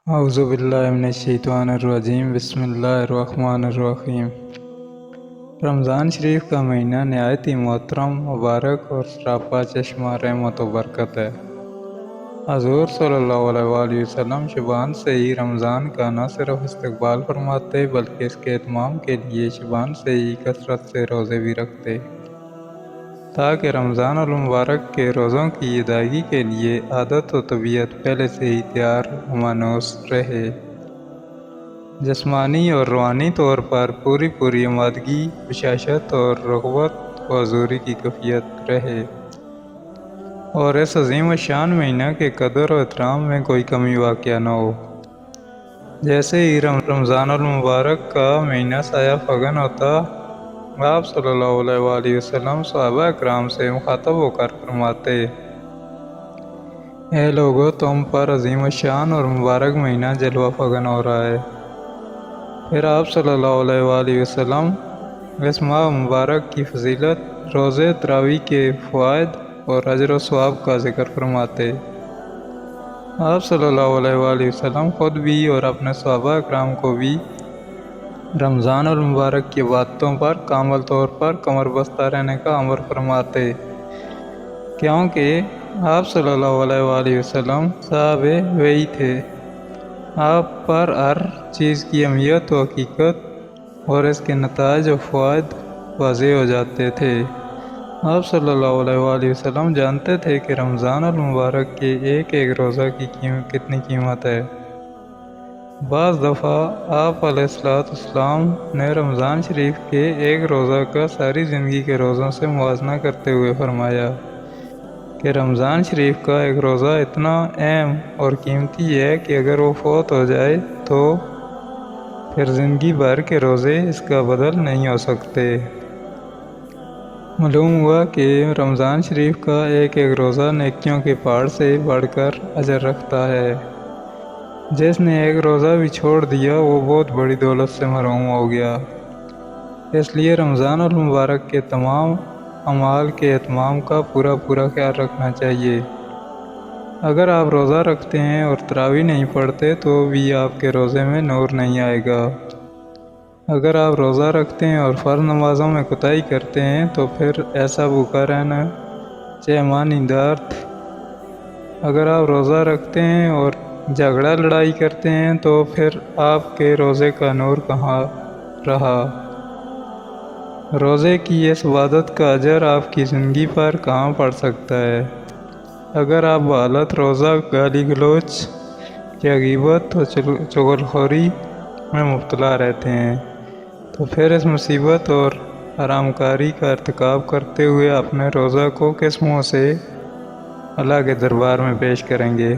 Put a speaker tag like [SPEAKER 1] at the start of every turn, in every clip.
[SPEAKER 1] اعوذ باللہ من الشیطان الرجیم بسم اللہ الرحمن الرحیم۔ رمضان شریف کا مہینہ نہایت ہی محترم، مبارک اور سراپا چشمہ رحمت و برکت ہے۔ حضور صلی اللہ علیہ وآلہ وسلم شبان سے ہی رمضان کا نہ صرف استقبال فرماتے بلکہ اس کے اتمام کے لیے شبان سے ہی کثرت سے روزے بھی رکھتے، تاکہ رمضان المبارک کے روزوں کی ادائیگی کے لیے عادت و طبیعت پہلے سے ہی تیار و مانوس رہے، جسمانی اور روحانی طور پر پوری آمادگی، بشاشت اور رغبت و حضوری کی کیفیت رہے، اور اس عظیم الشان مہینہ کے قدر و احترام میں کوئی کمی واقع نہ ہو۔ جیسے ہی رمضان المبارک کا مہینہ سایہ فگن ہوتا، آپ صلی اللہ علیہ وآلہ وسلم صحابہ اکرام سے مخاطب ہو کر فرماتے: اے لوگو، تم پر عظیم الشان اور مبارک مہینہ جلوہ فگن ہو رہا ہے۔ پھر آپ صلی اللہ علیہ وآلہ وسلم اس ماہ مبارک کی فضیلت، روزے تراویح کے فوائد اور اجر و ثواب کا ذکر فرماتے۔ آپ صلی اللہ علیہ وآلہ وسلم خود بھی اور اپنے صحابہ اکرام کو بھی رمضان المبارک کی عبادتوں پر کامل طور پر کمر بستہ رہنے کا امر فرماتے، کیونکہ آپ صلی اللہ علیہ وآلہ وسلم صاحب وحی تھے۔ آپ پر ہر چیز کی اہمیت و حقیقت اور اس کے نتائج و فوائد واضح ہو جاتے تھے۔ آپ صلی اللہ علیہ وآلہ وسلم جانتے تھے کہ رمضان المبارک کے ایک روزہ کی کتنی قیمت ہے۔ بعض دفعہ آپ علیہ السلام نے رمضان شریف کے ایک روزہ کا ساری زندگی کے روزوں سے موازنہ کرتے ہوئے فرمایا کہ رمضان شریف کا ایک روزہ اتنا اہم اور قیمتی ہے کہ اگر وہ فوت ہو جائے تو پھر زندگی بھر کے روزے اس کا بدل نہیں ہو سکتے۔ معلوم ہوا کہ رمضان شریف کا ایک روزہ نیکیوں کے پہاڑ سے بڑھ کر اجر رکھتا ہے۔ جس نے ایک روزہ بھی چھوڑ دیا وہ بہت بڑی دولت سے محروم ہو گیا۔ اس لیے رمضان المبارک کے تمام اعمال کے اتمام کا پورا خیال رکھنا چاہیے۔ اگر آپ روزہ رکھتے ہیں اور تراویح نہیں پڑھتے تو بھی آپ کے روزے میں نور نہیں آئے گا۔ اگر آپ روزہ رکھتے ہیں اور فرض نمازوں میں کوتاہی کرتے ہیں تو پھر ایسا بھوکا رہنا چہ ماہ نیندارت۔ اگر آپ روزہ رکھتے ہیں اور جھگڑا لڑائی کرتے ہیں تو پھر آپ کے روزے کا نور کہاں رہا؟ روزے کی اس عبادت کا اجر آپ کی زندگی پر کہاں پڑ سکتا ہے؟ اگر آپ بحالت روزہ گالی گلوچ یا غیبت و چغل خوری میں مبتلا رہتے ہیں تو پھر اس مصیبت اور حرام کاری کا ارتکاب کرتے ہوئے اپنے روزہ کو کس منہ سے اللہ کے دربار میں پیش کریں گے؟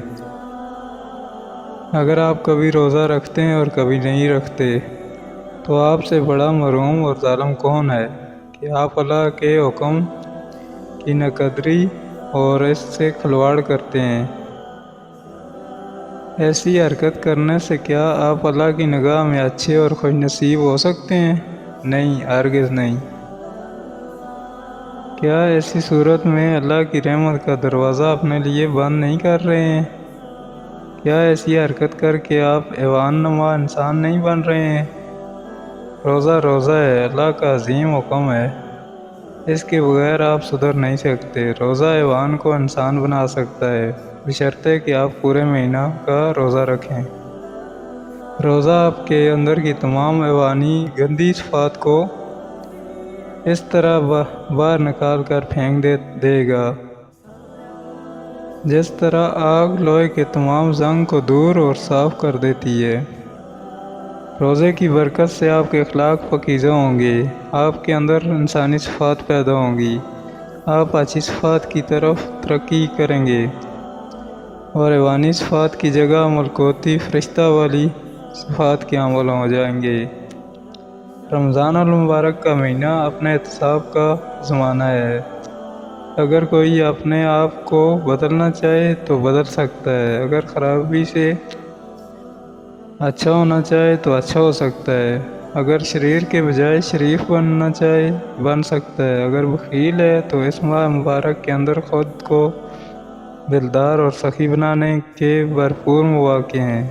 [SPEAKER 1] اگر آپ کبھی روزہ رکھتے ہیں اور کبھی نہیں رکھتے تو آپ سے بڑا محروم اور ظالم کون ہے کہ آپ اللہ کے حکم کی ناقدری اور اس سے کھلواڑ کرتے ہیں۔ ایسی حرکت کرنے سے کیا آپ اللہ کی نگاہ میں اچھے اور خوش نصیب ہو سکتے ہیں؟ نہیں، ہرگز نہیں۔ کیا ایسی صورت میں اللہ کی رحمت کا دروازہ اپنے لیے بند نہیں کر رہے ہیں؟ کیا ایسی حرکت کر کے آپ ایوان نما انسان نہیں بن رہے ہیں؟ روزہ ہے، اللہ کا عظیم حکم ہے، اس کے بغیر آپ سدھر نہیں سکتے۔ روزہ ایوان کو انسان بنا سکتا ہے بشرطے کہ آپ پورے مہینہ کا روزہ رکھیں۔ روزہ آپ کے اندر کی تمام ایوانی گندی صفات کو اس طرح باہر نکال کر پھینک دے گا جس طرح آگ لوہے کے تمام زنگ کو دور اور صاف کر دیتی ہے۔ روزے کی برکت سے آپ کے اخلاق پاکیزہ ہوں گے، آپ کے اندر انسانی صفات پیدا ہوں گی، آپ اچھی صفات کی طرف ترقی کریں گے اور ایوانی صفات کی جگہ ملکوتی فرشتہ والی صفات کے عمل ہو جائیں گے۔ رمضان المبارک کا مہینہ اپنے احتساب کا زمانہ ہے۔ اگر کوئی اپنے آپ کو بدلنا چاہے تو بدل سکتا ہے، اگر خرابی سے اچھا ہونا چاہے تو اچھا ہو سکتا ہے، اگر شریر کے بجائے شریف بننا چاہے بن سکتا ہے، اگر بخیل ہے تو اس ماہ مبارک کے اندر خود کو دلدار اور سخی بنانے کے بھرپور مواقع ہیں۔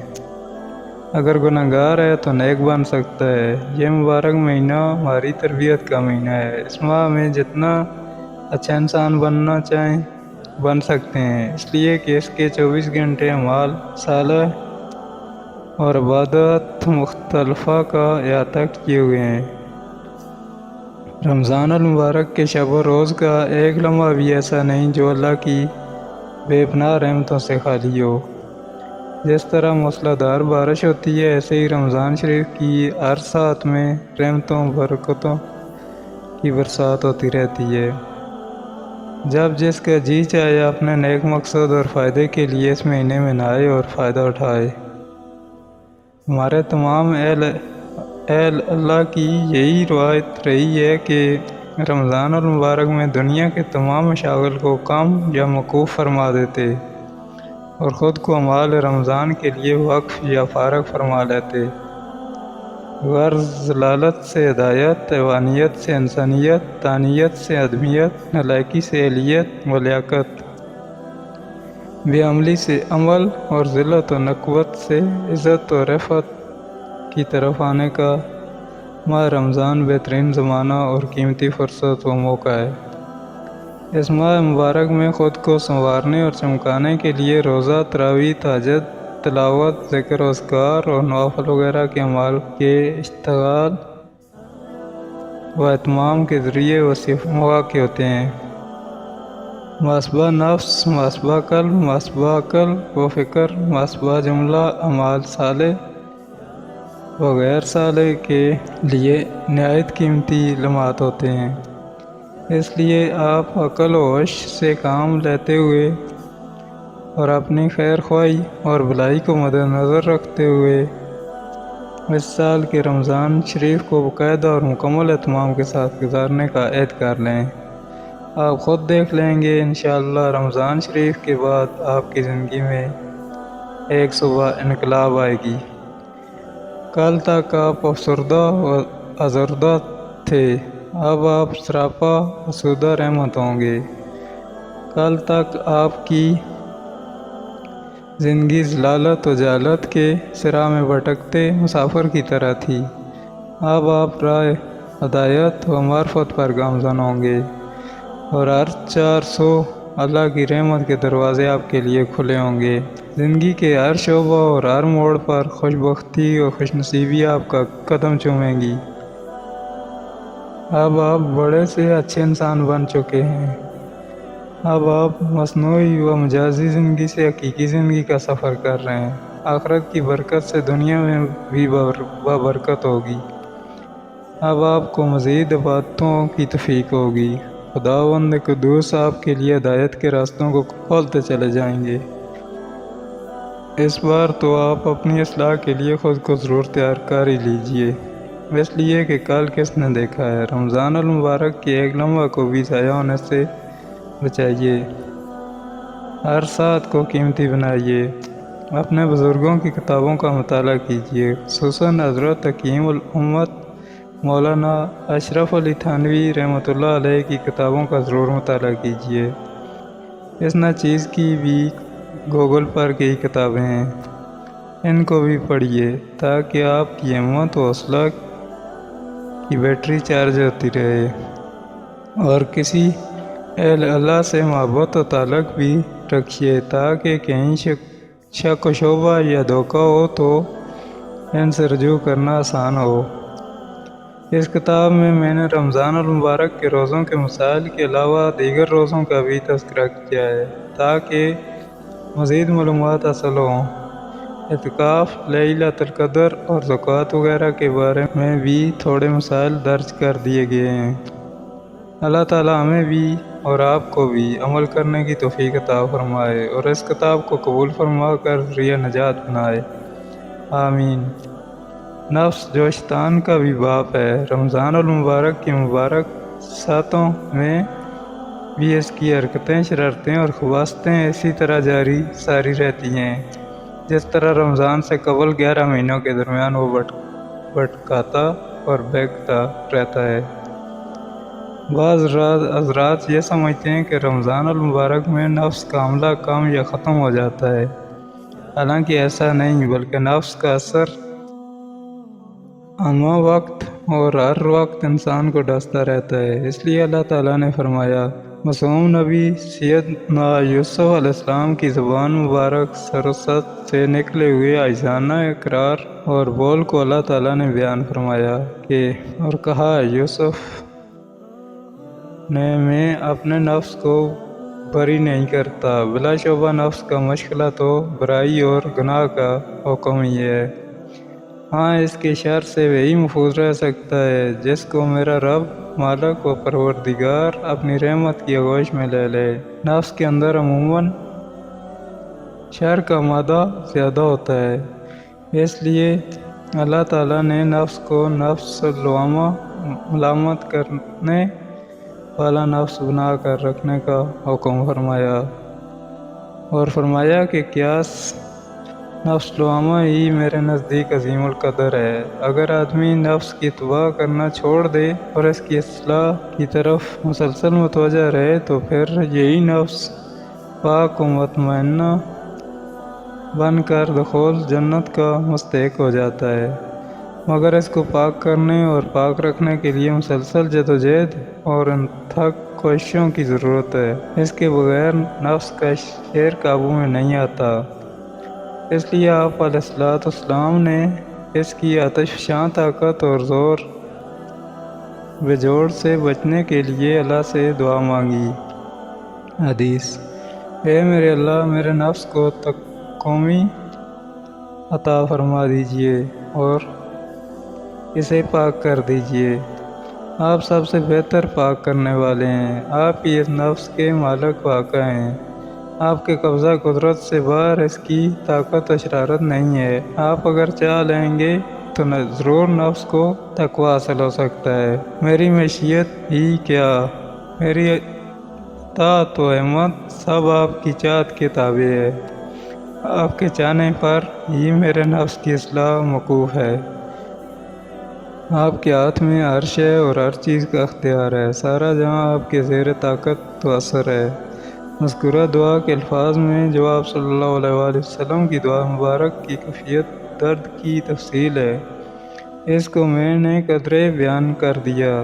[SPEAKER 1] اگر گنہگار ہے تو نیک بن سکتا ہے۔ یہ مبارک مہینہ ہماری تربیت کا مہینہ ہے۔ اس ماہ میں جتنا اچھا انسان بننا چاہیں بن سکتے ہیں، اس لیے کہ اس کے 24 گھنٹے اعمال صالح اور عبادات مختلفہ کا احاطہ کیے ہوئے ہیں۔ رمضان المبارک کے شب و روز کا ایک لمحہ بھی ایسا نہیں جو اللہ کی بے پناہ رحمتوں سے خالی ہو۔ جس طرح موسلادھار بارش ہوتی ہے، ایسے ہی رمضان شریف کی ہر ساعت میں رحمتوں برکتوں کی برسات ہوتی رہتی ہے۔ جب جس کا جی چاہے اپنے نیک مقصد اور فائدے کے لیے اس مہینے میں نہائے اور فائدہ اٹھائے۔ ہمارے تمام اہل اللہ کی یہی روایت رہی ہے کہ رمضان المبارک میں دنیا کے تمام مشاغل کو کم یا موقوف فرما دیتے اور خود کو اعمال رمضان کے لیے وقف یا فارغ فرما لیتے۔ غرض ضلالت سے ہدایت، حیوانیت سے انسانیت، دانیت سے آدمیت، نالائکی سے اہلیت و لیاقت، بے عملی سے عمل اور ذلت و نکوت سے عزت و رفعت کی طرف آنے کا ماہ رمضان بہترین زمانہ اور قیمتی فرصت و موقع ہے۔ اس ماہ مبارک میں خود کو سنوارنے اور چمکانے کے لیے روزہ، تراویح، تہجد، تلاوت، ذکر و اذکار اور نوافل وغیرہ کے اعمال کے اشتغال و اہتمام کے ذریعے وسیع مواقع ہوتے ہیں۔ محاسبہ نفس، محاسبہ قلب، محاسبہ عقل و فکر، محاسبہ جملہ اعمال صالح و غیر صالح کے لیے نہایت قیمتی لمحات ہوتے ہیں۔ اس لیے آپ عقل و ہوش سے کام لیتے ہوئے اور اپنی خیر خواہی اور بھلائی کو مد نظر رکھتے ہوئے اس سال کے رمضان شریف کو باقاعدہ اور مکمل اہتمام کے ساتھ گزارنے کا عہد کر لیں۔ آپ خود دیکھ لیں گے انشاءاللہ رمضان شریف کے بعد آپ کی زندگی میں ایک صبح انقلاب آئے گی۔ کل تک آپ افسردہ و آزردہ تھے، اب آپ سراپا آسودہ رحمت ہوں گے۔ کل تک آپ کی زندگی ضلالت و جہالت کے صراع میں بھٹکتے مسافر کی طرح تھی، اب آپ راہ ہدایت و معرفت پر گامزن ہوں گے اور ہر 400 اللہ کی رحمت کے دروازے آپ کے لیے کھلے ہوں گے۔ زندگی کے ہر شعبہ اور ہر موڑ پر خوش بختی اور خوش نصیبی آپ کا قدم چومیں گی۔ اب آپ بڑے سے اچھے انسان بن چکے ہیں۔ اب آپ مصنوعی و مجازی زندگی سے حقیقی زندگی کا سفر کر رہے ہیں۔ آخرت کی برکت سے دنیا میں بھی بابرکت ہوگی۔ اب آپ کو مزید عبادتوں کی توفیق ہوگی۔ خداوند قدوس آپ کے لیے ہدایت کے راستوں کو کھولتے چلے جائیں گے۔ اس بار تو آپ اپنی اصلاح کے لیے خود کو ضرور تیار کر ہی لیجئے، اس لیے کہ کل کس نے دیکھا ہے۔ رمضان المبارک کے ایک لمحہ کو بھی ضائع ہونے سے بچائیے، ہر ساعت کو قیمتی بنائیے۔ اپنے بزرگوں کی کتابوں کا مطالعہ کیجیے، خصوصاً حضرت حکیم الامت مولانا اشرف علی تھانوی رحمۃ اللہ علیہ کی کتابوں کا ضرور مطالعہ کیجیے۔ اس ناچیز کی بھی گوگل پر کئی کتابیں ہیں، ان کو بھی پڑھیے تاکہ آپ کی ہمت و حوصلہ کی بیٹری چارج ہوتی رہے اور کسی اہل اللہ سے محبت و تعلق بھی رکھیے تاکہ کہیں شک و شبہ یا دھوکہ ہو تو ان سے رجوع کرنا آسان ہو۔ اس کتاب میں نے رمضان المبارک کے روزوں کے مسائل کے علاوہ دیگر روزوں کا بھی تذکرہ کیا ہے تاکہ مزید معلومات حاصل ہوں۔ اعتکاف، لیلۃ القدر اور زکوٰۃ وغیرہ کے بارے میں بھی تھوڑے مسائل درج کر دیے گئے ہیں۔ اللہ تعالی ہمیں بھی اور آپ کو بھی عمل کرنے کی توفیق عطا فرمائے اور اس کتاب کو قبول فرما کر ذریعہ نجات بنائے، آمین۔ نفس جو شیطان کا بھی باپ ہے، رمضان المبارک کی مبارک ساتوں میں بھی اس کی حرکتیں، شرارتیں اور خباثتیں اسی طرح جاری ساری رہتی ہیں جس طرح رمضان سے قبل 11 مہینوں کے درمیان وہ بھٹکاتا اور بہکتا رہتا ہے۔ بعض حضرات یہ سمجھتے ہیں کہ رمضان المبارک میں نفس کا حملہ کم یا ختم ہو جاتا ہے، حالانکہ ایسا نہیں، بلکہ نفس کا اثر ہمہ وقت اور ہر وقت انسان کو ڈستا رہتا ہے۔ اس لیے اللہ تعالیٰ نے فرمایا، معصوم نبی سیدنا یوسف علیہ السلام کی زبان مبارک سرست سے نکلے ہوئے عاجزانہ اقرار اور بول کو اللہ تعالیٰ نے بیان فرمایا اور کہا، یوسف نے میں اپنے نفس کو بری نہیں کرتا، بلا شبہ نفس کا مشغلہ تو برائی اور گناہ کا حکم ہی ہے۔ ہاں، اس کے شر سے وہی محفوظ رہ سکتا ہے جس کو میرا رب مالک و پروردگار اپنی رحمت کی آغوش میں لے لے۔ نفس کے اندر عموماً شر کا مادہ زیادہ ہوتا ہے، اس لیے اللہ تعالیٰ نے نفس کو نفس لوامہ ملامت کرنے والا نفس بنا کر رکھنے کا حکم فرمایا اور فرمایا کہ قیاس نفس لوامہ ہی میرے نزدیک عظیم القدر ہے۔ اگر آدمی نفس کی اتباع کرنا چھوڑ دے اور اس کی اصلاح کی طرف مسلسل متوجہ رہے تو پھر یہی نفس پاک و مطمئنہ بن کر دخول جنت کا مستحق ہو جاتا ہے، مگر اس کو پاک کرنے اور پاک رکھنے کے لیے مسلسل جدوجہد اور انتھک کوششوں کی ضرورت ہے۔ اس کے بغیر نفس کا شیر قابو میں نہیں آتا۔ اس لیے آپ علیہ السلام نے اس کی آتش فشاں طاقت اور زور بجوڑ سے بچنے کے لیے اللہ سے دعا مانگی۔ حدیث: اے میرے اللہ، میرے نفس کو تقوی عطا فرما دیجئے اور اسے پاک کر دیجئے۔ آپ سب سے بہتر پاک کرنے والے ہیں، آپ ہی اس نفس کے مالک و آقا ہیں، آپ کے قبضہ قدرت سے باہر اس کی طاقت و شرارت نہیں ہے۔ آپ اگر چاہ لیں گے تو ضرور نفس کو تقویٰ حاصل ہو سکتا ہے۔ میری مشیت ہی کیا، میری اطاعت و ہمت سب آپ کی چاہت کے تابع ہے، آپ کے چاہنے پر ہی میرے نفس کی اصلاح موقوف ہے۔ آپ کے ہاتھ میں ہر شے اور ہر چیز کا اختیار ہے، سارا جہاں آپ کے زیر طاقت و اثر ہے۔ مذکورہ دعا کے الفاظ میں جو آپ صلی اللہ علیہ وآلہ وسلم کی دعا مبارک کی کیفیت درد کی تفصیل ہے، اس کو میں نے قدرے بیان کر دیا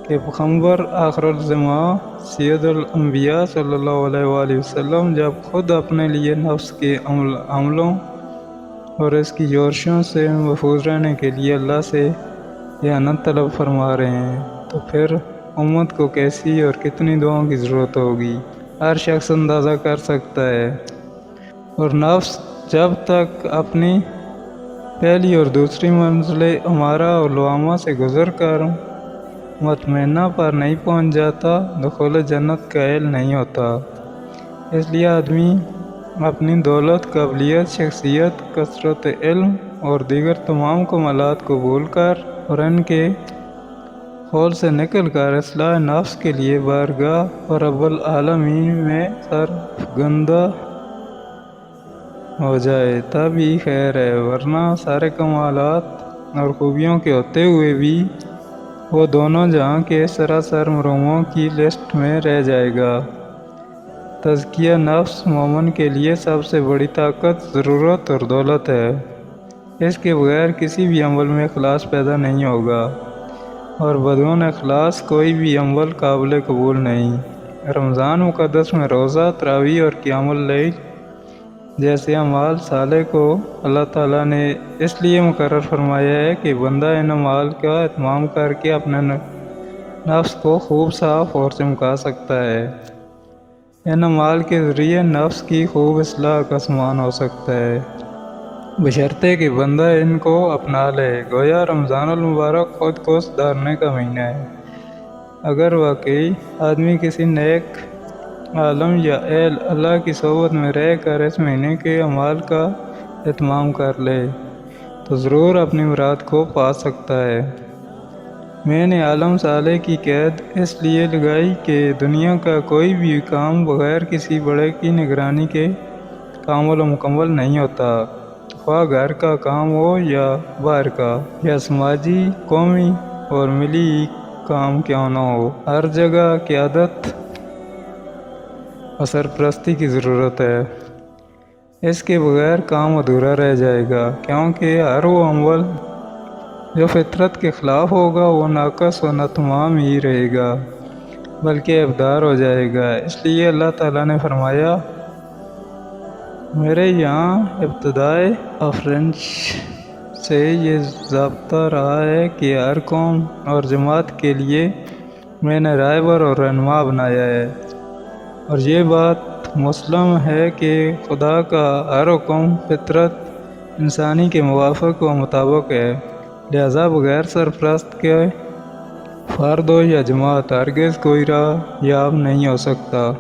[SPEAKER 1] کہ پیغمبر آخر الزماں سید الانبیاء صلی اللہ علیہ وآلہ وسلم جب خود اپنے لیے نفس کے عملوں اور اس کی جوشوں سے محفوظ رہنے کے لیے اللہ سے اعانت طلب فرما رہے ہیں تو پھر امت کو کیسی اور کتنی دعاؤں کی ضرورت ہوگی، ہر شخص اندازہ کر سکتا ہے۔ اور نفس جب تک اپنی پہلی اور دوسری منزل امارہ اور لوامہ سے گزر کر مطمئنہ پر نہیں پہنچ جاتا، دخول جنت کا اہل نہیں ہوتا۔ اس لیے آدمی اپنی دولت، قابلیت، شخصیت، کثرت علم اور دیگر تمام کمالات کو بھول کر اور ان کے خول سے نکل کر اصلاح نفس کے لیے بارگاہ رب العالمین میں سرگرداں ہو جائے تب ہی خیر ہے، ورنہ سارے کمالات اور خوبیوں کے ہوتے ہوئے بھی وہ دونوں جہاں کے سراسر محروموں کی لسٹ میں رہ جائے گا۔ تزکیہ نفس مومن کے لیے سب سے بڑی طاقت، ضرورت اور دولت ہے۔ اس کے بغیر کسی بھی عمل میں اخلاص پیدا نہیں ہوگا اور بدون اخلاص کوئی بھی عمل قابل قبول نہیں۔ رمضان مقدس میں روزہ، تراویح اور قیام اللیل جیسے اعمال صالح کو اللہ تعالیٰ نے اس لیے مقرر فرمایا ہے کہ بندہ ان اعمال کا اتمام کر کے اپنے نفس کو خوب صاف اور چمکا سکتا ہے۔ ان اعمال کے ذریعے نفس کی خوب اصلاح کا سامان ہو سکتا ہے، بشرطے کہ بندہ ان کو اپنا لے۔ گویا رمضان المبارک خود کو سدھارنے کا مہینہ ہے۔ اگر واقعی آدمی کسی نیک عالم یا اہل اللہ کی صحبت میں رہ کر اس مہینے کے اعمال کا اتمام کر لے تو ضرور اپنی مراد کو پا سکتا ہے۔ میں نے عالم صالح کی قید اس لیے لگائی کہ دنیا کا کوئی بھی کام بغیر کسی بڑے کی نگرانی کے کامل و مکمل نہیں ہوتا، خواہ گھر کا کام ہو یا باہر کا، یا سماجی، قومی اور ملی کام کیوں نہ ہو، ہر جگہ قیادت اور سرپرستی کی ضرورت ہے۔ اس کے بغیر کام ادھورا رہ جائے گا، کیونکہ ہر وہ عمل جو فطرت کے خلاف ہوگا وہ ناقص و ناتمام ہی رہے گا، بلکہ ابدار ہو جائے گا۔ اس لیے اللہ تعالیٰ نے فرمایا، میرے یہاں ابتدائے افرینش سے یہ ضابطہ رہا ہے کہ ہر قوم اور جماعت کے لیے میں نے رہبر اور رہنما بنایا ہے، اور یہ بات مسلم ہے کہ خدا کا ہر حکم فطرت انسانی کے موافق و مطابق ہے، لہذا بغیر سرپرست کے فرد ہو یا جماعت ہرگز کوئی راہ یاب نہیں ہو سکتا۔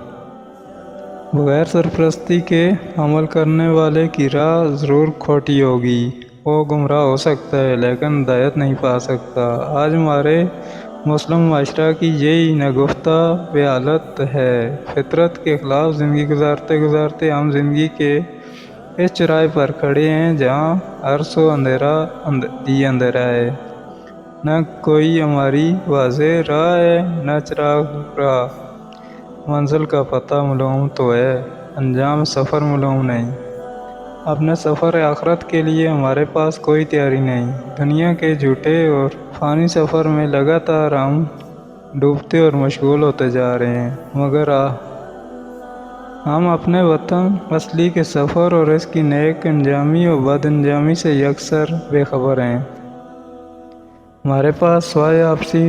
[SPEAKER 1] بغیر سرپرستی کے عمل کرنے والے کی راہ ضرور کھوٹی ہوگی، وہ گمراہ ہو سکتا ہے لیکن ہدایت نہیں پا سکتا۔ آج ہمارے مسلم معاشرہ کی یہی نگفتہ حالت ہے۔ فطرت کے خلاف زندگی گزارتے گزارتے ہم زندگی کے اس چوراہے پر کھڑے ہیں جہاں ہر سو اندھیرا ہی اندھیرا ہے، نہ کوئی ہماری واضح راہ ہے نہ چراغ راہ۔ منزل کا پتہ معلوم تو ہے، انجام سفر معلوم نہیں۔ اپنے سفر آخرت کے لیے ہمارے پاس کوئی تیاری نہیں۔ دنیا کے جھوٹے اور فانی سفر میں لگاتار ہم ڈوبتے اور مشغول ہوتے جا رہے ہیں، مگر ہم اپنے وطن اصلی کے سفر اور اس کی نیک انجامی اور بد انجامی سے یکسر بے خبر ہیں۔ ہمارے پاس سوائے آپسی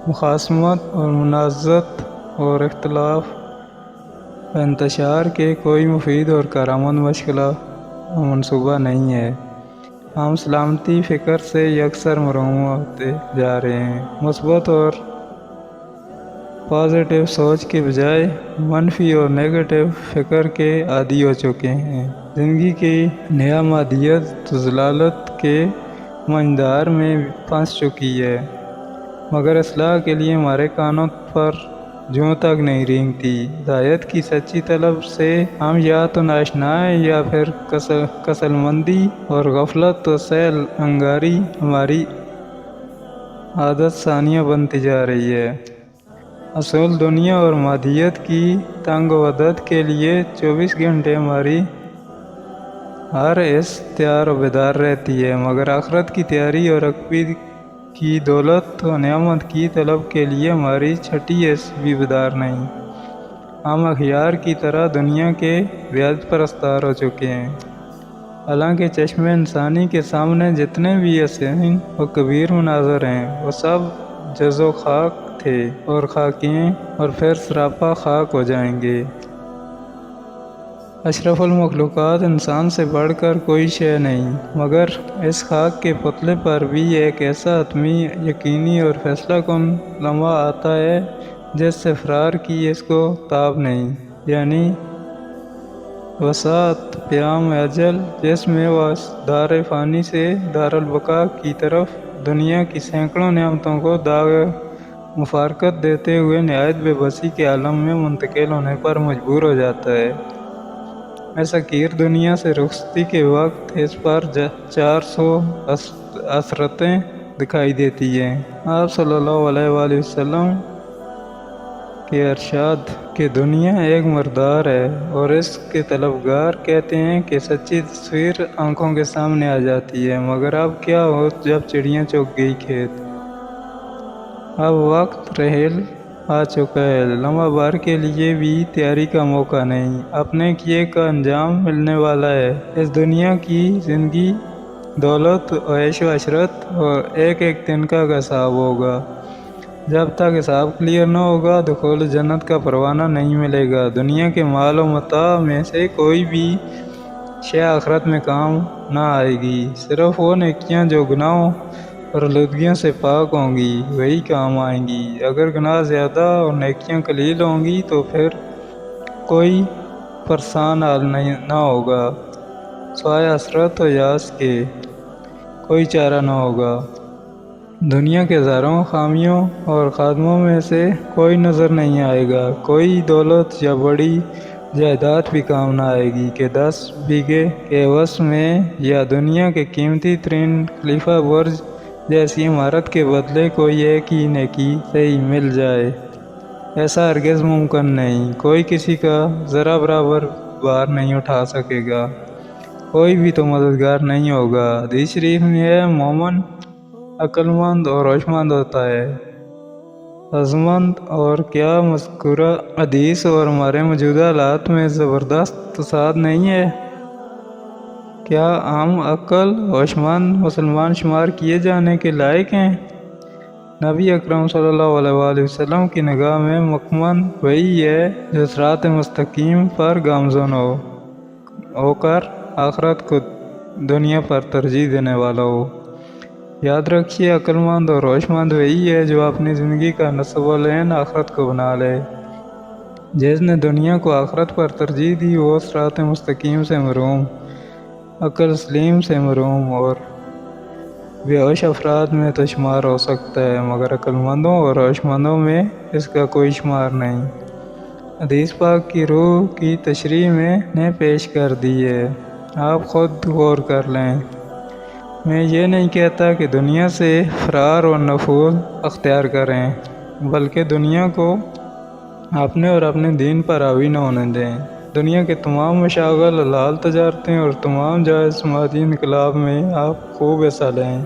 [SPEAKER 1] مخاصمت اور منازعت اور اختلاف و انتشار کے کوئی مفید اور کارآمد مشغلہ و منصوبہ نہیں ہے۔ ہم سلامتی فکر سے یکسر محروم ہوتے جا رہے ہیں، مثبت اور پازیٹیو سوچ کے بجائے منفی اور نیگیٹو فکر کے عادی ہو چکے ہیں۔ زندگی کی نیا مادیت ضلالت کے منجدار میں پھنس چکی ہے، مگر اصلاح کے لیے ہمارے کانوں پر جوں تک نہیں رینگتی۔ ہدایت کی سچی طلب سے ہم یا تو ناشنا ہیں یا پھر کسل مندی اور غفلت و سیل انگاری ہماری عادت ثانیہ بنتی جا رہی ہے۔ اصول دنیا اور مادیت کی تنگ و عدد کے لیے 24 گھنٹے ہماری ہر اس تیار و بیدار رہتی ہے، مگر آخرت کی تیاری اور عقبی کی دولت و نعمت کی طلب کے لیے ہماری چھٹی حص بھی بیدار نہیں۔ ہم اخیار کی طرح دنیا کے بیعت پرستار ہو چکے ہیں، حالانکہ چشم انسانی کے سامنے جتنے بھی حسین و کبیر مناظر ہیں وہ سب جز و خاک تھے اور خاکیں اور پھر سراپا خاک ہو جائیں گے۔ اشرف المخلوقات انسان سے بڑھ کر کوئی شے نہیں، مگر اس خاک کے پتلے پر بھی ایک ایسا حتمی، یقینی اور فیصلہ کن لمحہ آتا ہے جس سے فرار کی اس کو تاب نہیں، یعنی وسعت پیام اجل، جس میں وہ دار فانی سے دار البقا کی طرف دنیا کی سینکڑوں نعمتوں کو داغ مفارقت دیتے ہوئے نہایت بے بسی کے عالم میں منتقل ہونے پر مجبور ہو جاتا ہے۔ اس حقیر دنیا سے رخصتی کے وقت اس پر 400 عثرتیں دکھائی دیتی ہیں۔ آپ صلی اللہ علیہ وآلہ وسلم کے ارشاد کہ دنیا ایک مردار ہے اور اس کے طلبگار کہتے ہیں کہ سچی تصویر آنکھوں کے سامنے آ جاتی ہے، مگر اب کیا ہو جب چڑیاں چگ گئی کھیت۔ اب وقت رحیل آ چکا ہے، لمحہ بھر کے لیے بھی تیاری کا موقع نہیں، اپنے کیے کا انجام ملنے والا ہے۔ اس دنیا کی زندگی دولت و عیش و عشرت اور ایک ایک تنکا کا حساب ہوگا۔ جب تک حساب کلیئر نہ ہوگا دخول جنت کا پروانہ نہیں ملے گا۔ دنیا کے مال و متاع میں سے کوئی بھی شے آخرت میں کام نہ آئے گی، صرف وہ نیکیاں جو گناہوں اور آلودگیوں سے پاک ہوں گی وہی کام آئیں گی۔ اگر گناہ زیادہ اور نیکیاں قلیل ہوں گی تو پھر کوئی پرسان حال نہ ہوگا، سوائے حسرت و یاس کے کوئی چارہ نہ ہوگا۔ دنیا کے ہزاروں خامیوں اور خادموں میں سے کوئی نظر نہیں آئے گا، کوئی دولت یا بڑی جائیداد بھی کام نہ آئے گی کہ 10 بیگھے کے عوض میں یا دنیا کے قیمتی ترین خلیفہ برج جیسی عمارت کے بدلے کوئی ایک ہی نیکی صحیح مل جائے۔ ایسا ہرگز ممکن نہیں۔ کوئی کسی کا ذرہ برابر بار نہیں اٹھا سکے گا، کوئی بھی تو مددگار نہیں ہوگا۔ حدیث شریف میں ہے مومن عقل مند اور ہوش مند ہوتا ہے۔ عظمت اور کیا مذکورہ حدیث اور ہمارے موجودہ حالات میں زبردست تصاد نہیں ہے؟ کیا ہم عقل ہوش مند مسلمان شمار کیے جانے کے لائق ہیں؟ نبی اکرم صلی اللہ علیہ وآلہ وسلم کی نگاہ میں مکمل وہی ہے جو صراط مستقیم پر گامزن ہو کر آخرت کو دنیا پر ترجیح دینے والا ہو۔ یاد رکھیے، عقل مند اور ہوش مند وہی ہے جو اپنی زندگی کا نصب العین آخرت کو بنا لے۔ جس نے دنیا کو آخرت پر ترجیح دی وہ صراط مستقیم سے محروم، عقل سلیم سے محروم اور بے ہوش افراد میں تو شمار ہو سکتا ہے، مگر عقل مندوں اور ہوش مندوں میں اس کا کوئی شمار نہیں۔ حدیث پاک کی روح کی تشریح میں نے پیش کر دی ہے، آپ خود غور کر لیں۔ میں یہ نہیں کہتا کہ دنیا سے فرار و نفور اختیار کریں، بلکہ دنیا کو اپنے اور اپنے دین پر حاوی نہ ہونے دیں۔ دنیا کے تمام مشاغل، حلال تجارتیں اور تمام جائز سماجی انقلاب میں آپ خوب حصہ لیں،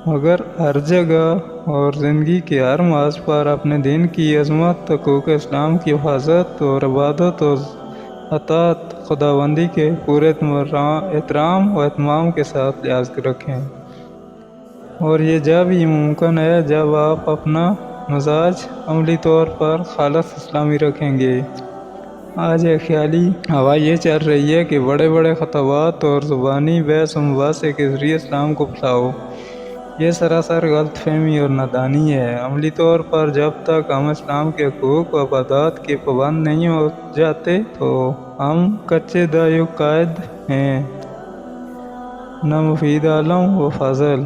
[SPEAKER 1] مگر ہر جگہ اور زندگی کے ہر محاذ پر اپنے دین کی عظمت، حقوق اسلام کی حفاظت اور عبادت اور اطاعت خداوندی کے پورے احترام و اہتمام کے ساتھ لحاظ رکھیں، اور یہ جب ہی ممکن ہے جب آپ اپنا مزاج عملی طور پر خالص اسلامی رکھیں گے۔ آج ایک خیالی ہوا یہ چل رہی ہے کہ بڑے بڑے خطابات اور زبانی بحث و مباحثے کے ذریعے اسلام کو پھیلاؤ۔ یہ سراسر غلط فہمی اور نادانی ہے۔ عملی طور پر جب تک ہم اسلام کے حقوق و عبادات کے پابند نہیں ہو جاتے تو ہم کچے دایہ قائد ہیں، نہ مفید عالم و فاضل۔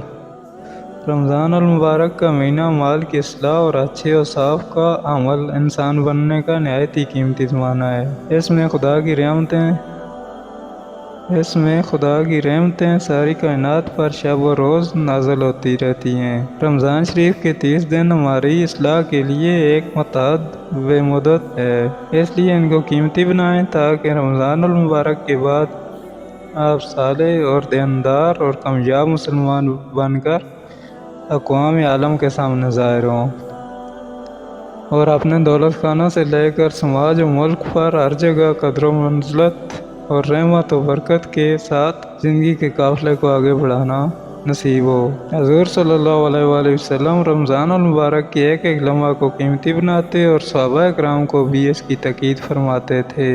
[SPEAKER 1] رمضان المبارک کا مہینہ مال کی اصلاح اور اچھے اوصاف کا حامل انسان بننے کا نہایت ہی قیمتی زمانہ ہے۔ اس میں خدا کی رحمتیں ساری کائنات پر شب و روز نازل ہوتی رہتی ہیں۔ رمضان شریف کے 30 دن ہماری اصلاح کے لیے ایک متعدد مدت ہے، اس لیے ان کو قیمتی بنائیں تاکہ رمضان المبارک کے بعد آپ صالح اور دیندار اور کامیاب مسلمان بن کر اقوام عالم کے سامنے ظاہر ہوں، اور اپنے دولت خانہ سے لے کر سماج و ملک پر ہر جگہ قدر و منزلت اور رحمت و برکت کے ساتھ زندگی کے قافلے کو آگے بڑھانا نصیب ہو۔ حضور صلی اللہ علیہ وآلہ وسلم رمضان المبارک کے ایک ایک لمحہ کو قیمتی بناتے اور صحابہ کرام کو بھی اس کی تاکید فرماتے تھے۔